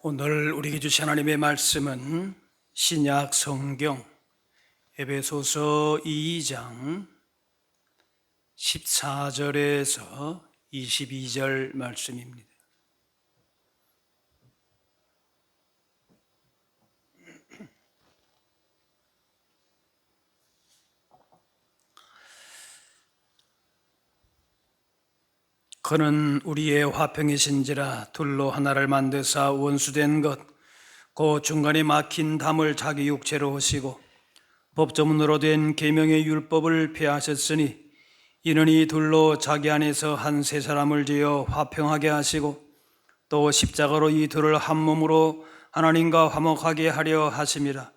오늘 우리에게 주신 하나님의 말씀은 신약 성경 에베소서 2장 14절에서 22절 말씀입니다. 그는 우리의 화평이신지라 둘로 하나를 만드사 원수된 것 그 중간에 막힌 담을 자기 육체로 하시고 법조문으로 된 계명의 율법을 폐하셨으니 이는 이 둘로 자기 안에서 한 세 사람을 지어 화평하게 하시고 또 십자가로 이 둘을 한 몸으로 하나님과 화목하게 하려 하심이라.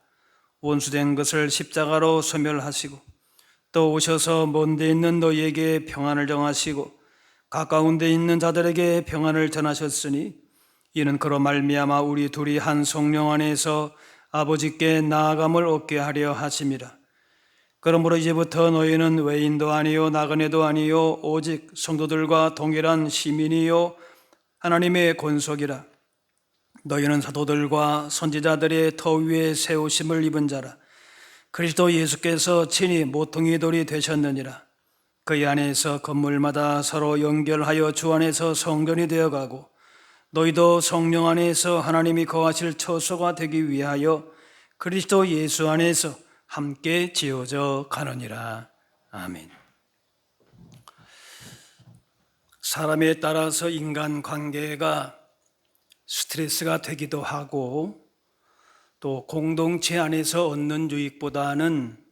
원수된 것을 십자가로 소멸하시고 또 오셔서 먼 데 있는 너희에게 평안을 정하시고 가까운 데 있는 자들에게 평안을 전하셨으니 이는 그로 말미암아 우리 둘이 한 성령 안에서 아버지께 나아감을 얻게 하려 하심이라. 그러므로 이제부터 너희는 외인도 아니요 나그네도 아니요 오직 성도들과 동일한 시민이요 하나님의 권속이라. 너희는 사도들과 선지자들의 터 위에 세우심을 입은 자라. 그리스도 예수께서 친히 모퉁이 돌이 되셨느니라. 그의 안에서 건물마다 서로 연결하여 주 안에서 성전이 되어가고 너희도 성령 안에서 하나님이 거하실 처소가 되기 위하여 그리스도 예수 안에서 함께 지어져 가느니라. 아멘. 사람에 따라서 인간관계가 스트레스가 되기도 하고 또 공동체 안에서 얻는 유익보다는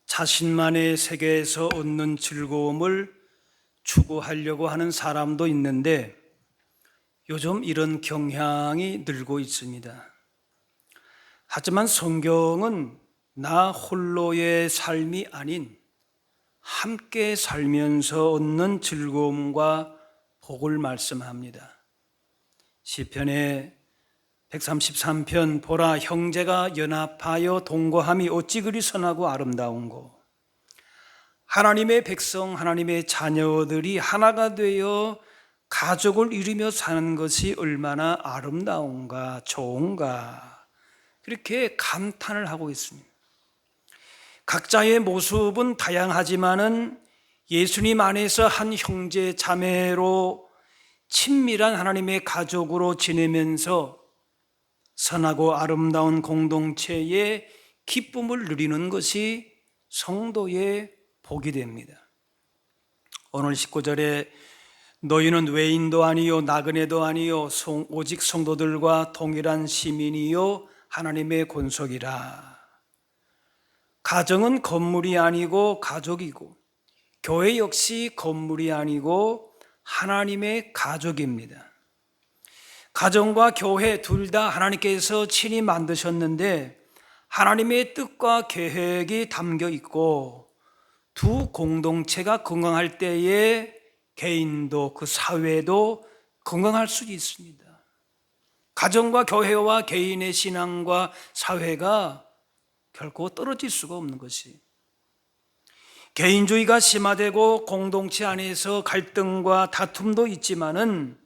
자신만의 세계에서 얻는 즐거움을 추구하려고 하는 사람도 있는데 요즘 이런 경향이 늘고 있습니다. 하지만 성경은 나 홀로의 삶이 아닌 함께 살면서 얻는 즐거움과 복을 말씀합니다. 시편의 133편 보라 형제가 연합하여 동거함이 어찌 그리 선하고 아름다운고. 하나님의 백성 하나님의 자녀들이 하나가 되어 가족을 이루며 사는 것이 얼마나 아름다운가 좋은가 그렇게 감탄을 하고 있습니다. 각자의 모습은 다양하지만은 예수님 안에서 한 형제 자매로 친밀한 하나님의 가족으로 지내면서 선하고 아름다운 공동체의 기쁨을 누리는 것이 성도의 복이 됩니다. 오늘 19절에 너희는 외인도 아니요 나그네도 아니요 오직 성도들과 동일한 시민이요 하나님의 권속이라. 가정은 건물이 아니고 가족이고 교회 역시 건물이 아니고 하나님의 가족입니다. 가정과 교회 둘 다 하나님께서 친히 만드셨는데 하나님의 뜻과 계획이 담겨 있고 두 공동체가 건강할 때에 개인도 그 사회도 건강할 수 있습니다. 가정과 교회와 개인의 신앙과 사회가 결코 떨어질 수가 없는 것이, 개인주의가 심화되고 공동체 안에서 갈등과 다툼도 있지만은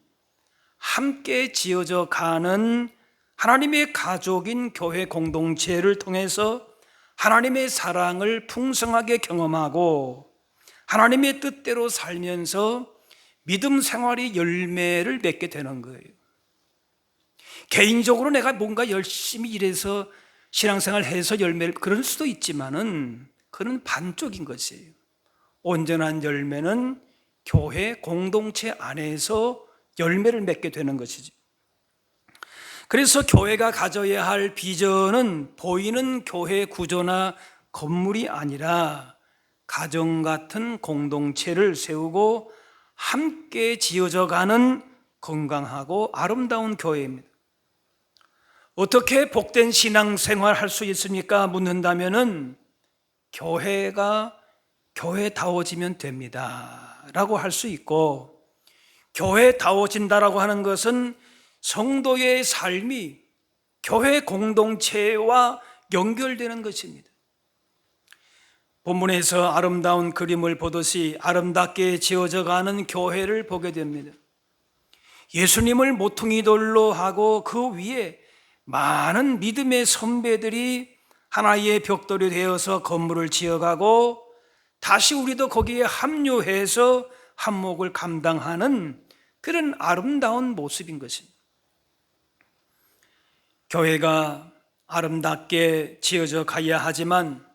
함께 지어져 가는 하나님의 가족인 교회 공동체를 통해서 하나님의 사랑을 풍성하게 경험하고 하나님의 뜻대로 살면서 믿음 생활이 열매를 맺게 되는 거예요. 개인적으로 내가 뭔가 열심히 일해서 신앙생활 해서 열매를, 그럴 수도 있지만은 그는 반쪽인 것이에요. 온전한 열매는 교회 공동체 안에서 열매를 맺게 되는 것이죠. 그래서 교회가 가져야 할 비전은 보이는 교회 구조나 건물이 아니라 가정 같은 공동체를 세우고 함께 지어져 가는 건강하고 아름다운 교회입니다. 어떻게 복된 신앙생활 할 수 있습니까? 묻는다면은 교회가 교회다워지면 됩니다 라고 할 수 있고, 교회다워진다라고 하는 것은 성도의 삶이 교회 공동체와 연결되는 것입니다. 본문에서 아름다운 그림을 보듯이 아름답게 지어져 가는 교회를 보게 됩니다. 예수님을 모퉁이 돌로 하고 그 위에 많은 믿음의 선배들이 하나의 벽돌이 되어서 건물을 지어가고 다시 우리도 거기에 합류해서 한몫을 감당하는 그런 아름다운 모습인 것입니다. 교회가 아름답게 지어져 가야 하지만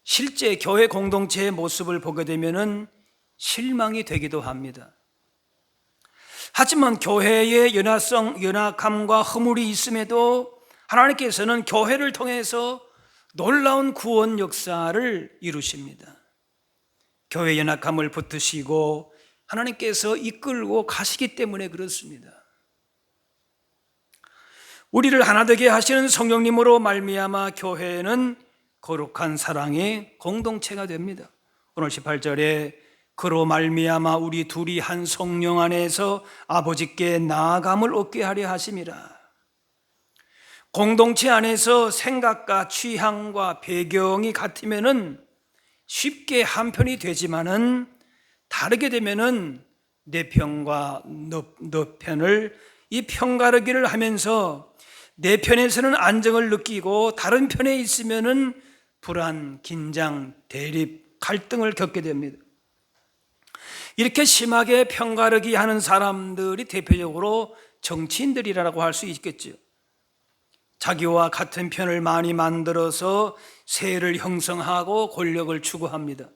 실제 교회 공동체의 모습을 보게 되면 실망이 되기도 합니다. 하지만 교회의 연약함과 허물이 있음에도 하나님께서는 교회를 통해서 놀라운 구원 역사를 이루십니다. 교회 연약함을 붙드시고 하나님께서 이끌고 가시기 때문에 그렇습니다. 우리를 하나 되게 하시는 성령님으로 말미암아 교회는 거룩한 사랑의 공동체가 됩니다. 오늘 18절에 그로 말미암아 우리 둘이 한 성령 안에서 아버지께 나아감을 얻게 하려 하심이라. 공동체 안에서 생각과 취향과 배경이 같으면은 쉽게 한편이 되지만은 다르게 되면은 내 편과 너 편을 이 편가르기를 하면서 내 편에서는 안정을 느끼고 다른 편에 있으면은 불안, 긴장, 대립, 갈등을 겪게 됩니다. 이렇게 심하게 편가르기 하는 사람들이 대표적으로 정치인들이라고 할 수 있겠죠. 자기와 같은 편을 많이 만들어서 세를 형성하고 권력을 추구합니다.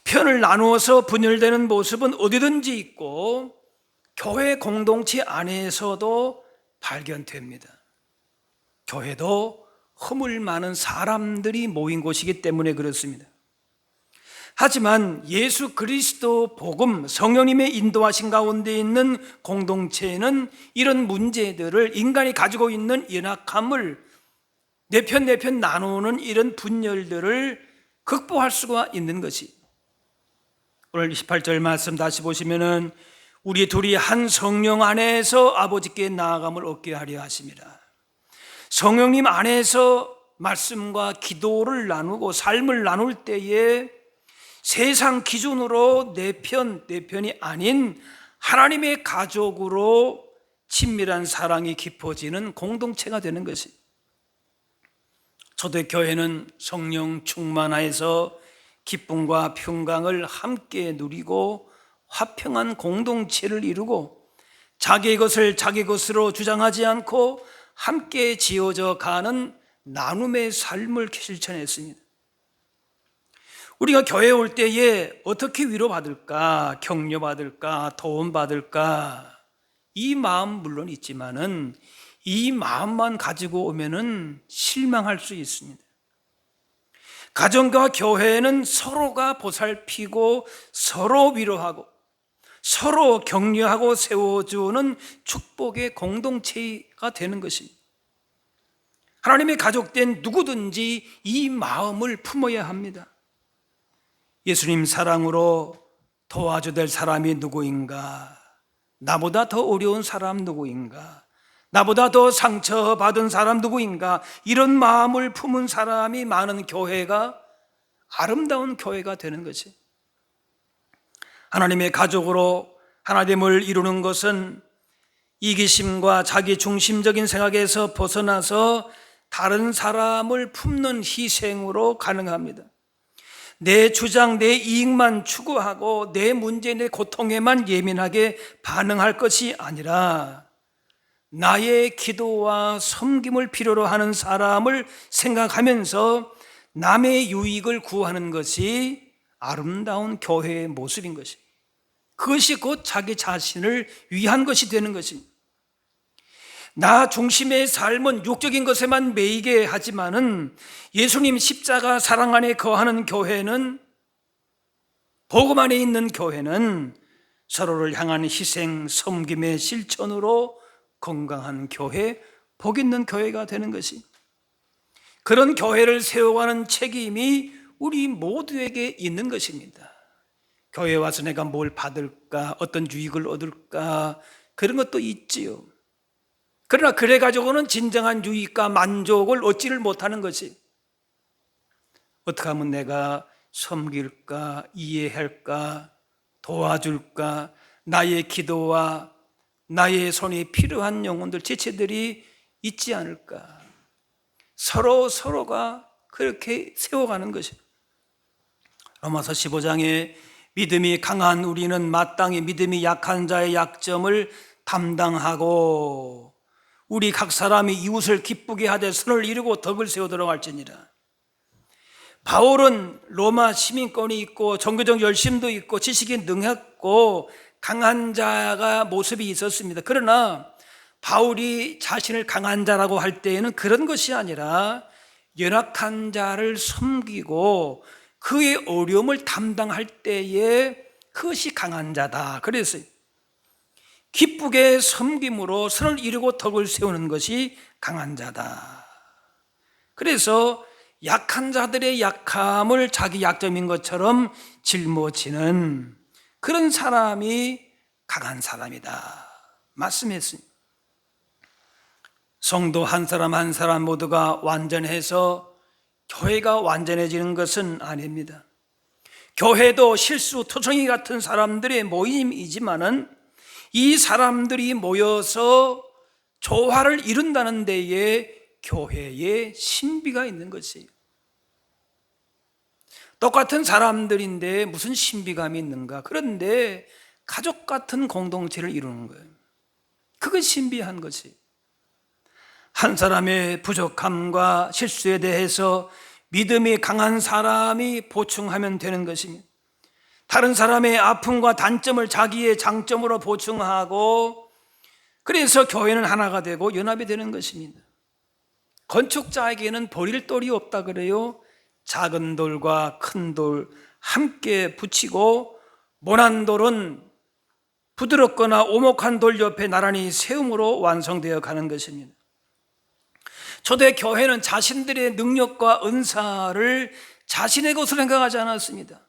편을 나누어서 분열되는 모습은 어디든지 있고 교회 공동체 안에서도 발견됩니다. 교회도 허물 많은 사람들이 모인 곳이기 때문에 그렇습니다. 하지만 예수 그리스도 복음, 성령님의 인도하신 가운데 있는 공동체는 이런 문제들을 인간이 가지고 있는 연약함을 내 편 나누는 이런 분열들을 극복할 수가 있는 것이, 오늘 28절 말씀 다시 보시면은 우리 둘이 한 성령 안에서 아버지께 나아감을 얻게 하려 하심이라. 성령님 안에서 말씀과 기도를 나누고 삶을 나눌 때에 세상 기준으로 내 편이 아닌 하나님의 가족으로 친밀한 사랑이 깊어지는 공동체가 되는 것이, 초대교회는 성령 충만하여서 기쁨과 평강을 함께 누리고 화평한 공동체를 이루고 자기의 것을 자기 것으로 주장하지 않고 함께 지어져 가는 나눔의 삶을 실천했습니다. 우리가 교회에 올 때에 어떻게 위로받을까, 격려받을까, 도움받을까, 이 마음 물론 있지만은 이 마음만 가지고 오면은 실망할 수 있습니다. 가정과 교회는 서로가 보살피고 서로 위로하고 서로 격려하고 세워주는 축복의 공동체가 되는 것입니다. 하나님의 가족된 누구든지 이 마음을 품어야 합니다. 예수님 사랑으로 도와줘야 될 사람이 누구인가? 나보다 더 어려운 사람 누구인가? 나보다 더 상처받은 사람 누구인가? 이런 마음을 품은 사람이 많은 교회가 아름다운 교회가 되는 것이, 하나님의 가족으로 하나됨을 이루는 것은 이기심과 자기 중심적인 생각에서 벗어나서 다른 사람을 품는 희생으로 가능합니다. 내 주장, 내 이익만 추구하고 내 문제, 내 고통에만 예민하게 반응할 것이 아니라 나의 기도와 섬김을 필요로 하는 사람을 생각하면서 남의 유익을 구하는 것이 아름다운 교회의 모습인 것이, 그것이 곧 자기 자신을 위한 것이 되는 것입니다. 나 중심의 삶은 육적인 것에만 매이게 하지만은 예수님 십자가 사랑 안에 거하는 교회는, 복음 안에 있는 교회는 서로를 향한 희생, 섬김의 실천으로 건강한 교회, 복 있는 교회가 되는 것이, 그런 교회를 세워가는 책임이 우리 모두에게 있는 것입니다. 교회에 와서 내가 뭘 받을까, 어떤 유익을 얻을까, 그런 것도 있지요. 그러나 그래가지고는 진정한 유익과 만족을 얻지를 못하는 것이, 어떻게 하면 내가 섬길까, 이해할까, 도와줄까, 나의 기도와 나의 손이 필요한 영혼들, 지체들이 있지 않을까. 서로가 그렇게 세워가는 것이에요. 로마서 15장에 믿음이 강한 우리는 마땅히 믿음이 약한 자의 약점을 담당하고 우리 각 사람이 이웃을 기쁘게 하되 선을 이루고 덕을 세우도록 할지니라. 바울은 로마 시민권이 있고 종교적 열심도 있고 지식이 능했고 강한 자가 모습이 있었습니다. 그러나 바울이 자신을 강한 자라고 할 때에는 그런 것이 아니라 연약한 자를 섬기고 그의 어려움을 담당할 때에 그것이 강한 자다. 그랬어요. 기쁘게 섬김으로 선을 이루고 덕을 세우는 것이 강한 자다. 그래서 약한 자들의 약함을 자기 약점인 것처럼 짊어지는 그런 사람이 강한 사람이다 말씀했습니다. 성도 한 사람 한 사람 모두가 완전해서 교회가 완전해지는 것은 아닙니다. 교회도 실수, 토성이 같은 사람들의 모임이지만은 이 사람들이 모여서 조화를 이룬다는 데에 교회에 신비가 있는 것이에요. 똑같은 사람들인데 무슨 신비감이 있는가? 그런데 가족 같은 공동체를 이루는 거예요. 그것이 신비한 것이에요. 한 사람의 부족함과 실수에 대해서 믿음이 강한 사람이 보충하면 되는 것입니다. 다른 사람의 아픔과 단점을 자기의 장점으로 보충하고 그래서 교회는 하나가 되고 연합이 되는 것입니다. 건축자에게는 버릴 돌이 없다 그래요. 작은 돌과 큰 돌 함께 붙이고 모난 돌은 부드럽거나 오목한 돌 옆에 나란히 세움으로 완성되어 가는 것입니다. 초대 교회는 자신들의 능력과 은사를 자신의 것으로 생각하지 않았습니다.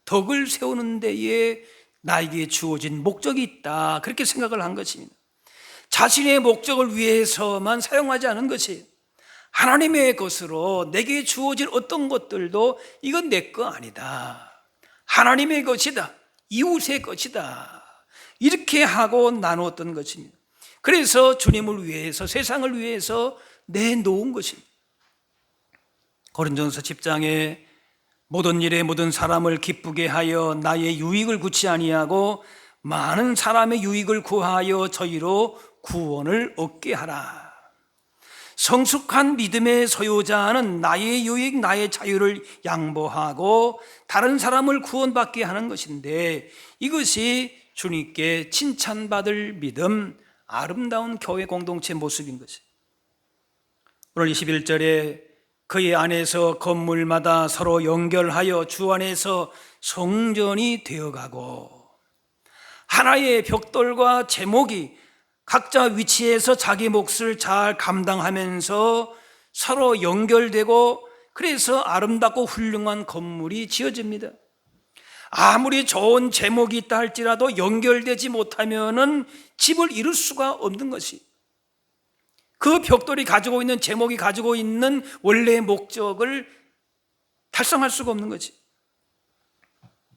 덕을 세우는 데에 나에게 주어진 목적이 있다, 그렇게 생각을 한 것입니다. 자신의 목적을 위해서만 사용하지 않은 것이에요. 하나님의 것으로 내게 주어진 어떤 것들도 이건 내 거 아니다, 하나님의 것이다, 이웃의 것이다, 이렇게 하고 나누었던 것입니다. 그래서 주님을 위해서, 세상을 위해서 내놓은 것입니다. 고린도전서 10장에 모든 일에 모든 사람을 기쁘게 하여 나의 유익을 구치 아니하고 많은 사람의 유익을 구하여 저희로 구원을 얻게 하라. 성숙한 믿음의 소유자는 나의 유익, 나의 자유를 양보하고 다른 사람을 구원받게 하는 것인데 이것이 주님께 칭찬받을 믿음, 아름다운 교회 공동체 모습인 것이에요. 오늘 21절에 그의 안에서 건물마다 서로 연결하여 주 안에서 성전이 되어가고, 하나의 벽돌과 제목이 각자 위치에서 자기 몫을 잘 감당하면서 서로 연결되고 그래서 아름답고 훌륭한 건물이 지어집니다. 아무리 좋은 제목이 있다 할지라도 연결되지 못하면은 집을 이룰 수가 없는 것이, 그 벽돌이 가지고 있는 제목이 가지고 있는 원래의 목적을 달성할 수가 없는 거지.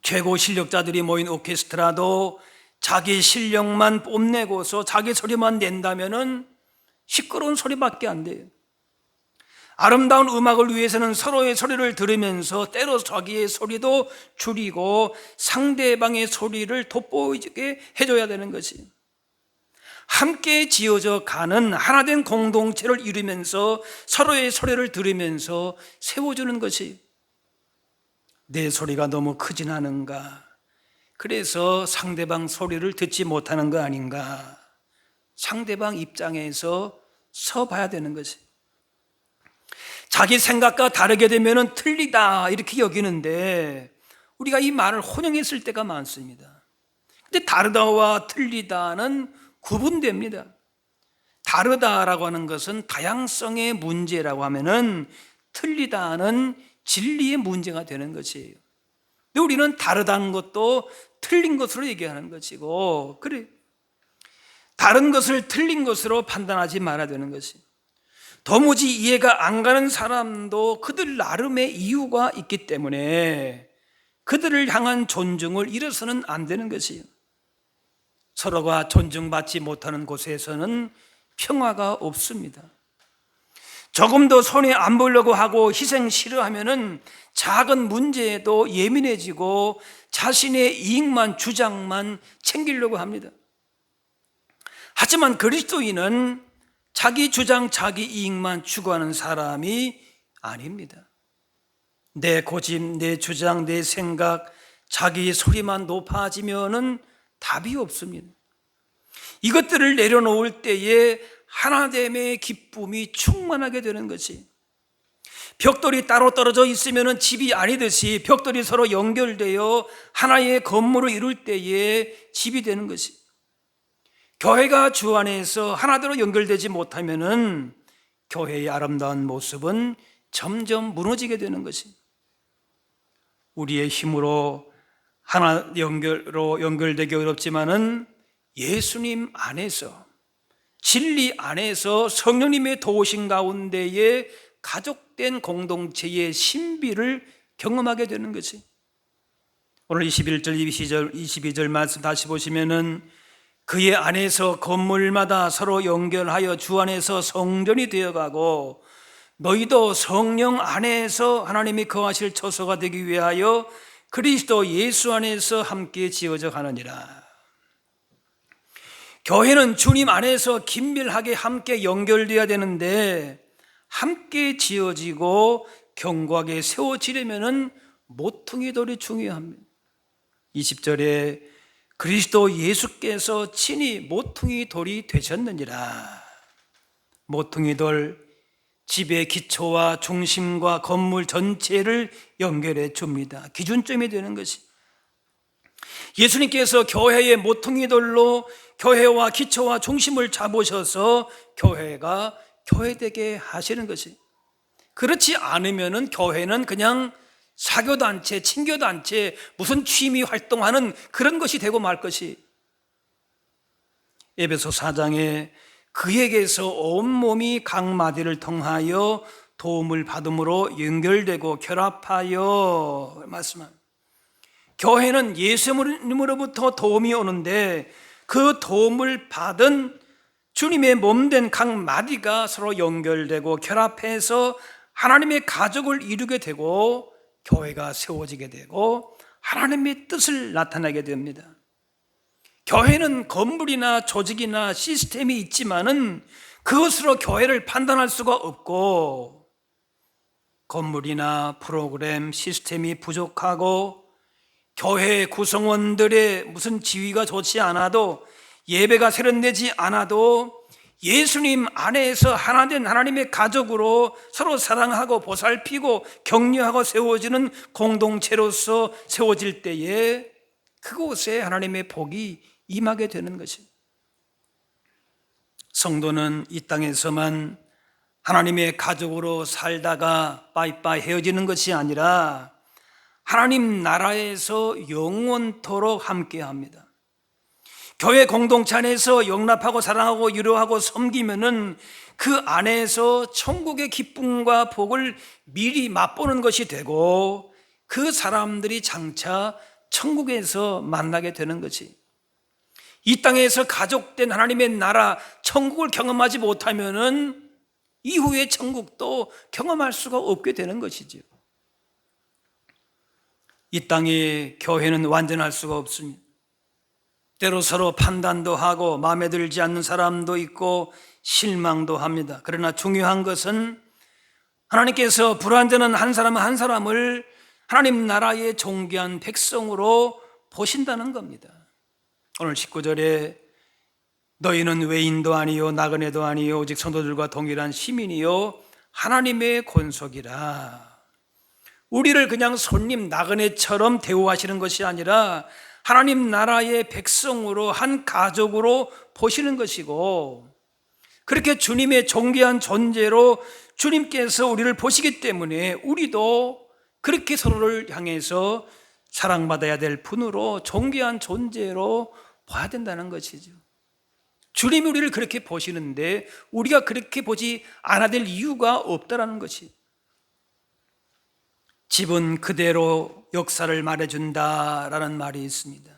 최고 실력자들이 모인 오케스트라도 자기 실력만 뽐내고서 자기 소리만 낸다면은 시끄러운 소리밖에 안 돼요. 아름다운 음악을 위해서는 서로의 소리를 들으면서 때로 자기의 소리도 줄이고 상대방의 소리를 돋보이게 해줘야 되는 것이, 함께 지어져 가는 하나된 공동체를 이루면서 서로의 소리를 들으면서 세워주는 것이, 내 소리가 너무 크진 않은가, 그래서 상대방 소리를 듣지 못하는 거 아닌가, 상대방 입장에서 서봐야 되는 것이, 자기 생각과 다르게 되면 틀리다 이렇게 여기는데 우리가 이 말을 혼용했을 때가 많습니다. 근데 다르다와 틀리다는 구분됩니다. 다르다라고 하는 것은 다양성의 문제라고 하면은 틀리다는 진리의 문제가 되는 것이에요. 근데 우리는 다르다는 것도 틀린 것으로 얘기하는 것이고, 그래, 다른 것을 틀린 것으로 판단하지 말아야 되는 것이, 도무지 이해가 안 가는 사람도 그들 나름의 이유가 있기 때문에 그들을 향한 존중을 잃어서는 안 되는 것이에요. 서로가 존중받지 못하는 곳에서는 평화가 없습니다. 조금 더 손해 안 보려고 하고 희생 싫어하면은 작은 문제에도 예민해지고 자신의 이익만 주장만 챙기려고 합니다. 하지만 그리스도인은 자기 주장, 자기 이익만 추구하는 사람이 아닙니다. 내 고집, 내 주장, 내 생각, 자기 소리만 높아지면은 답이 없습니다. 이것들을 내려놓을 때에 하나됨의 기쁨이 충만하게 되는 것이, 벽돌이 따로 떨어져 있으면 집이 아니듯이 벽돌이 서로 연결되어 하나의 건물을 이룰 때에 집이 되는 것이, 교회가 주 안에서 하나대로 연결되지 못하면 교회의 아름다운 모습은 점점 무너지게 되는 것이, 우리의 힘으로 하나 연결되기 어렵지만은 예수님 안에서, 진리 안에서 성령님의 도우심 가운데에 가족된 공동체의 신비를 경험하게 되는 것이, 오늘 21절, 22절 말씀 다시 보시면은 그의 안에서 건물마다 서로 연결하여 주 안에서 성전이 되어가고 너희도 성령 안에서 하나님이 거하실 처소가 되기 위하여 그리스도 예수 안에서 함께 지어져 가느니라. 교회는 주님 안에서 긴밀하게 함께 연결되어야 되는데, 함께 지어지고 견고하게 세워지려면 모퉁이 돌이 중요합니다. 20절에 그리스도 예수께서 친히 모퉁이 돌이 되셨느니라. 모퉁이 돌, 집의 기초와 중심과 건물 전체를 연결해 줍니다. 기준점이 되는 것이, 예수님께서 교회의 모퉁이 돌로 교회와 기초와 중심을 잡으셔서 교회가 교회되게 하시는 것이, 그렇지 않으면 교회는 그냥 사교단체, 친교단체, 무슨 취미 활동하는 그런 것이 되고 말 것이, 에베소 4장에 그에게서 온몸이 각 마디를 통하여 도움을 받음으로 연결되고 결합하여 말씀합니다. 교회는 예수님으로부터 도움이 오는데 그 도움을 받은 주님의 몸된 각 마디가 서로 연결되고 결합해서 하나님의 가족을 이루게 되고 교회가 세워지게 되고 하나님의 뜻을 나타내게 됩니다. 교회는 건물이나 조직이나 시스템이 있지만은 그것으로 교회를 판단할 수가 없고, 건물이나 프로그램, 시스템이 부족하고 교회 구성원들의 무슨 지위가 좋지 않아도, 예배가 세련되지 않아도 예수님 안에서 하나된 하나님의 가족으로 서로 사랑하고 보살피고 격려하고 세워지는 공동체로서 세워질 때에 그곳에 하나님의 복이 임하게 되는 것이, 성도는 이 땅에서만 하나님의 가족으로 살다가 빠이빠이 헤어지는 것이 아니라 하나님 나라에서 영원토록 함께합니다. 교회 공동체 안에서 용납하고 사랑하고 위로하고 섬기면은 그 안에서 천국의 기쁨과 복을 미리 맛보는 것이 되고, 그 사람들이 장차 천국에서 만나게 되는 것이, 이 땅에서 가족된 하나님의 나라 천국을 경험하지 못하면은 이후의 천국도 경험할 수가 없게 되는 것이죠. 이 땅의 교회는 완전할 수가 없습니다. 때로 서로 판단도 하고 마음에 들지 않는 사람도 있고 실망도 합니다. 그러나 중요한 것은 하나님께서 불완전한 한 사람 한 사람을 하나님 나라의 존귀한 백성으로 보신다는 겁니다. 오늘 19절에 너희는 외인도 아니요 나그네도 아니요 오직 성도들과 동일한 시민이요 하나님의 권속이라. 우리를 그냥 손님 나그네처럼 대우하시는 것이 아니라 하나님 나라의 백성으로, 한 가족으로 보시는 것이고, 그렇게 주님의 존귀한 존재로 주님께서 우리를 보시기 때문에 우리도 그렇게 서로를 향해서 사랑받아야 될 분으로, 존귀한 존재로 봐야 된다는 것이죠. 주님이 우리를 그렇게 보시는데 우리가 그렇게 보지 않아야 될 이유가 없다라는 것이, 집은 그대로 역사를 말해준다라는 말이 있습니다.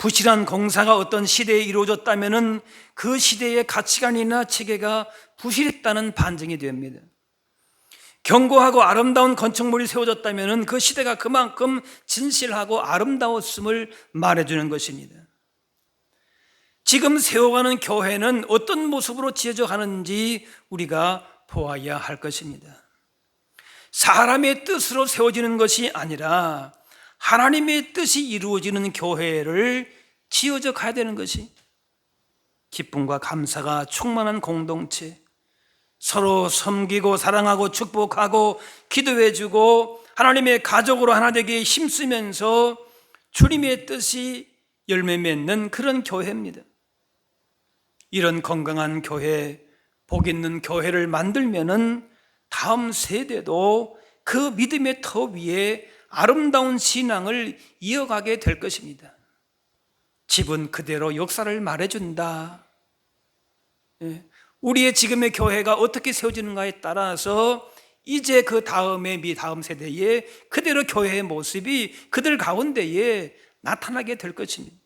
부실한 공사가 어떤 시대에 이루어졌다면 그 시대의 가치관이나 체계가 부실했다는 반증이 됩니다. 견고하고 아름다운 건축물이 세워졌다면 그 시대가 그만큼 진실하고 아름다웠음을 말해주는 것입니다. 지금 세워가는 교회는 어떤 모습으로 지어져 가는지 우리가 보아야 할 것입니다. 사람의 뜻으로 세워지는 것이 아니라 하나님의 뜻이 이루어지는 교회를 지어져 가야 되는 것이, 기쁨과 감사가 충만한 공동체, 서로 섬기고 사랑하고 축복하고 기도해주고 하나님의 가족으로 하나 되기에 힘쓰면서 주님의 뜻이 열매 맺는 그런 교회입니다. 이런 건강한 교회, 복 있는 교회를 만들면은 다음 세대도 그 믿음의 터 위에 아름다운 신앙을 이어가게 될 것입니다. 집은 그대로 역사를 말해준다. 우리의 지금의 교회가 어떻게 세워지는가에 따라서 이제 그 다음의 다음 세대에 그대로 교회의 모습이 그들 가운데에 나타나게 될 것입니다.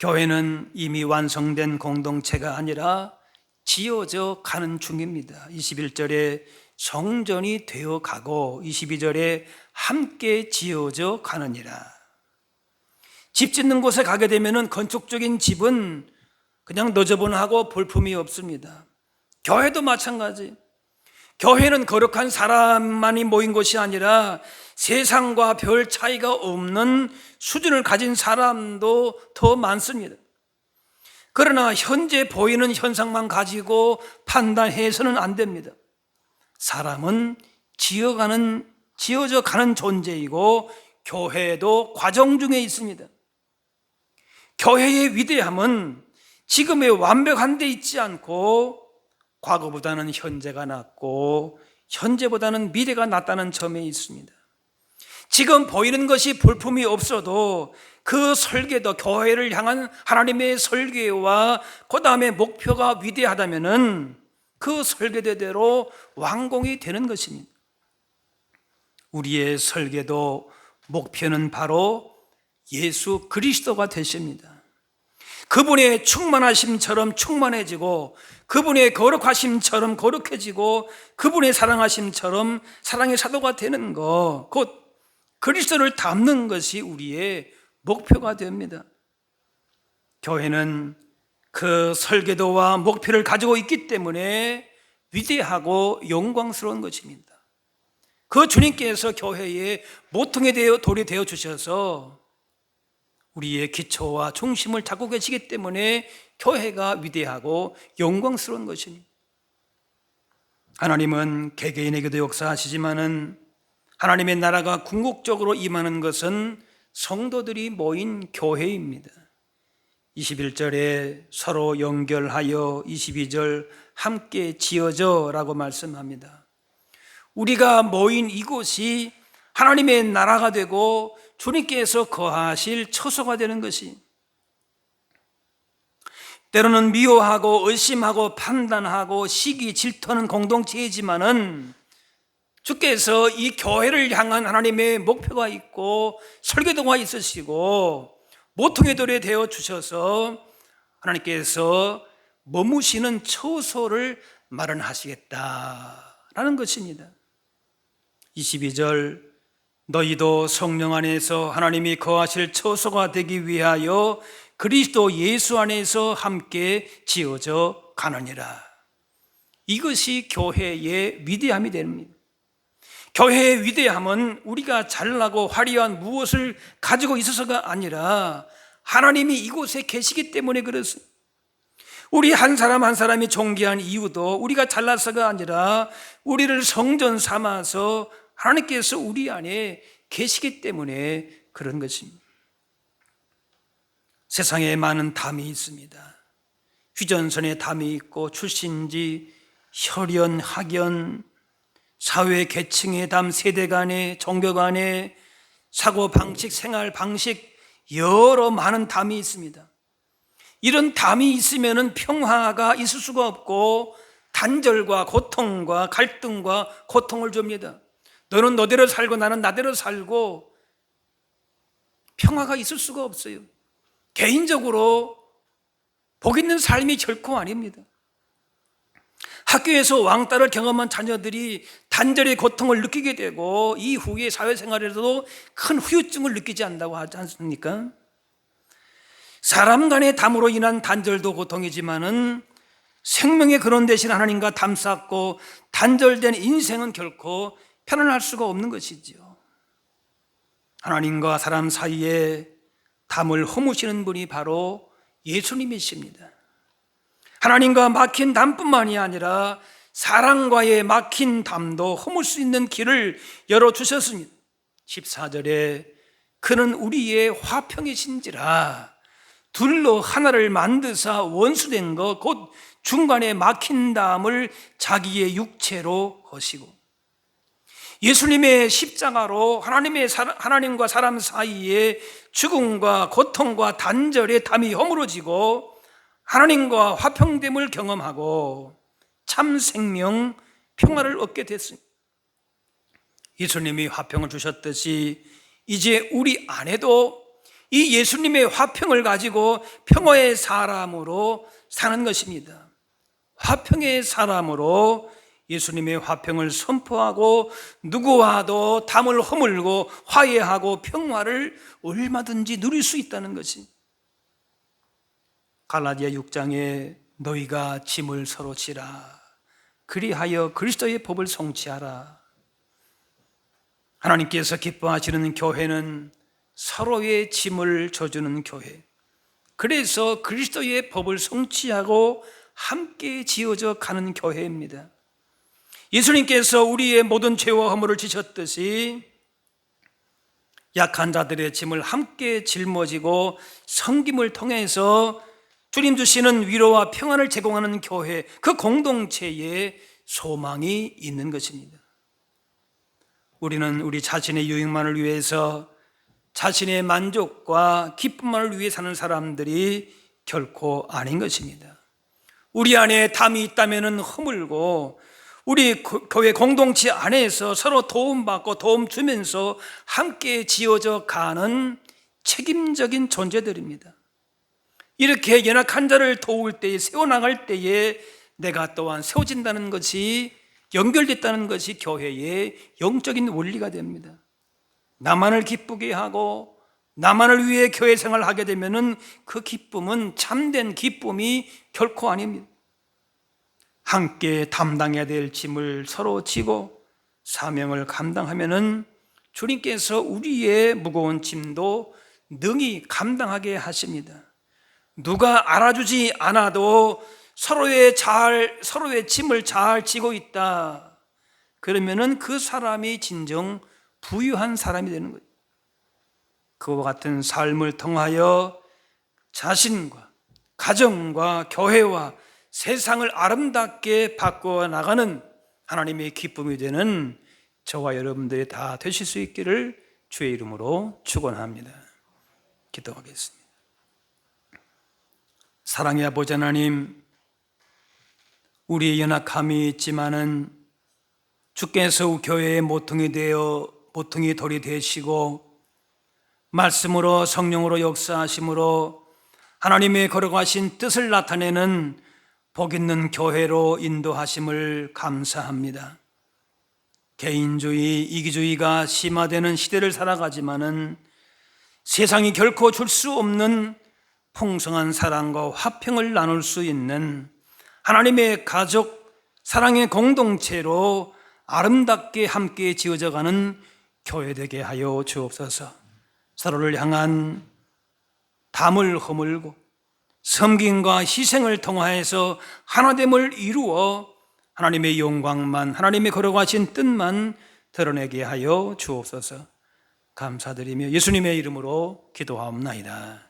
교회는 이미 완성된 공동체가 아니라 지어져 가는 중입니다. 21절에 성전이 되어 가고 22절에 함께 지어져 가느니라. 집 짓는 곳에 가게 되면 건축적인 집은 그냥 너저분하고 볼품이 없습니다. 교회도 마찬가지. 교회는 거룩한 사람만이 모인 것이 아니라 세상과 별 차이가 없는 수준을 가진 사람도 더 많습니다. 그러나 현재 보이는 현상만 가지고 판단해서는 안 됩니다. 사람은 지어져 가는 존재이고 교회도 과정 중에 있습니다. 교회의 위대함은 지금의 완벽한 데 있지 않고 과거보다는 현재가 낫고 현재보다는 미래가 낫다는 점에 있습니다. 지금 보이는 것이 볼품이 없어도 그 설계도, 교회를 향한 하나님의 설계와 그 다음에 목표가 위대하다면 그 설계대로 완공이 되는 것입니다. 우리의 설계도, 목표는 바로 예수 그리스도가 되십니다. 그분의 충만하심처럼 충만해지고 그분의 거룩하심처럼 거룩해지고 그분의 사랑하심처럼 사랑의 사도가 되는 것, 곧 그리스도를 닮는 것이 우리의 목표가 됩니다. 교회는 그 설계도와 목표를 가지고 있기 때문에 위대하고 영광스러운 것입니다. 그 주님께서 교회의 모퉁이 돌이 되어 주셔서 우리의 기초와 중심을 잡고 계시기 때문에 교회가 위대하고 영광스러운 것입니다. 하나님은 개개인에게도 역사하시지만은 하나님의 나라가 궁극적으로 임하는 것은 성도들이 모인 교회입니다. 21절에 서로 연결하여 22절 함께 지어져 라고 말씀합니다. 우리가 모인 이곳이 하나님의 나라가 되고 주님께서 거하실 처소가 되는 것이, 때로는 미워하고 의심하고 판단하고 시기 질투하는 공동체이지만은 주께서 이 교회를 향한 하나님의 목표가 있고 설계도가 있으시고 모퉁이 돌이 되어 주셔서 하나님께서 머무시는 처소를 마련하시겠다라는 것입니다. 22절, 너희도 성령 안에서 하나님이 거하실 처소가 되기 위하여 그리스도 예수 안에서 함께 지어져 가느니라. 이것이 교회의 위대함이 됩니다. 교회의 위대함은 우리가 잘나고 화려한 무엇을 가지고 있어서가 아니라 하나님이 이곳에 계시기 때문에 그렇습니다. 우리 한 사람 한 사람이 존귀한 이유도 우리가 잘나서가 아니라 우리를 성전 삼아서 하나님께서 우리 안에 계시기 때문에 그런 것입니다. 세상에 많은 담이 있습니다. 휴전선에 담이 있고 출신지, 혈연, 학연, 사회 계층의 담, 세대 간의, 종교 간의 사고 방식, 생활 방식, 여러 많은 담이 있습니다. 이런 담이 있으면 평화가 있을 수가 없고 단절과 고통과 갈등과 고통을 줍니다. 너는 너대로 살고 나는 나대로 살고 평화가 있을 수가 없어요. 개인적으로 복 있는 삶이 결코 아닙니다. 학교에서 왕따를 경험한 자녀들이 단절의 고통을 느끼게 되고 이후에 사회생활에서도 큰 후유증을 느끼지 않는다고 하지 않습니까? 사람 간의 담으로 인한 단절도 고통이지만은 생명의 근원 되신 하나님과 담 쌓고 단절된 인생은 결코 편안할 수가 없는 것이지요. 하나님과 사람 사이에 담을 허무시는 분이 바로 예수님이십니다. 하나님과 막힌 담뿐만이 아니라 사랑과의 막힌 담도 허물 수 있는 길을 열어주셨습니다. 14절에 그는 우리의 화평이신지라 둘로 하나를 만드사 원수된 것 곧 중간에 막힌 담을 자기의 육체로 하시고, 예수님의 십자가로 하나님과 사람 사이에 죽음과 고통과 단절의 담이 허물어지고 하나님과 화평됨을 경험하고 참 생명, 평화를 얻게 됐습니다. 예수님이 화평을 주셨듯이 이제 우리 안에도 이 예수님의 화평을 가지고 평화의 사람으로 사는 것입니다. 화평의 사람으로 예수님의 화평을 선포하고 누구와도 담을 허물고 화해하고 평화를 얼마든지 누릴 수 있다는 것이, 갈라디아 6장에 너희가 짐을 서로 지라 그리하여 그리스도의 법을 성취하라. 하나님께서 기뻐하시는 교회는 서로의 짐을 져주는 교회, 그래서 그리스도의 법을 성취하고 함께 지어져 가는 교회입니다. 예수님께서 우리의 모든 죄와 허물을 지셨듯이 약한 자들의 짐을 함께 짊어지고 섬김을 통해서 주님 주시는 위로와 평안을 제공하는 교회, 그 공동체에 소망이 있는 것입니다. 우리는 우리 자신의 유익만을 위해서, 자신의 만족과 기쁨만을 위해 사는 사람들이 결코 아닌 것입니다. 우리 안에 담이 있다면 허물고 우리 교회 공동체 안에서 서로 도움받고 도움 주면서 함께 지어져 가는 책임적인 존재들입니다. 이렇게 연약한 자를 도울 때에, 세워나갈 때에 내가 또한 세워진다는 것이, 연결됐다는 것이 교회의 영적인 원리가 됩니다. 나만을 기쁘게 하고 나만을 위해 교회 생활을 하게 되면 그 기쁨은 참된 기쁨이 결코 아닙니다. 함께 담당해야 될 짐을 서로 지고 사명을 감당하면 주님께서 우리의 무거운 짐도 능히 감당하게 하십니다. 누가 알아주지 않아도 서로의 짐을 잘 지고 있다, 그러면은 그 사람이 진정 부유한 사람이 되는 거예요. 그와 같은 삶을 통하여 자신과 가정과 교회와 세상을 아름답게 바꿔 나가는 하나님의 기쁨이 되는 저와 여러분들이 다 되실 수 있기를 주의 이름으로 축원합니다. 기도하겠습니다. 사랑의 아버지 하나님, 우리의 연약함이 있지만은 주께서 교회의 모퉁이 돌이 되시고 말씀으로 성령으로 역사하심으로 하나님의 거룩하신 뜻을 나타내는 복 있는 교회로 인도하심을 감사합니다. 개인주의, 이기주의가 심화되는 시대를 살아가지만은 세상이 결코 줄 수 없는 풍성한 사랑과 화평을 나눌 수 있는 하나님의 가족, 사랑의 공동체로 아름답게 함께 지어져가는 교회 되게 하여 주옵소서. 서로를 향한 담을 허물고 섬김과 희생을 통하여서 하나됨을 이루어 하나님의 영광만, 하나님의 거룩하신 뜻만 드러내게 하여 주옵소서. 감사드리며 예수님의 이름으로 기도하옵나이다.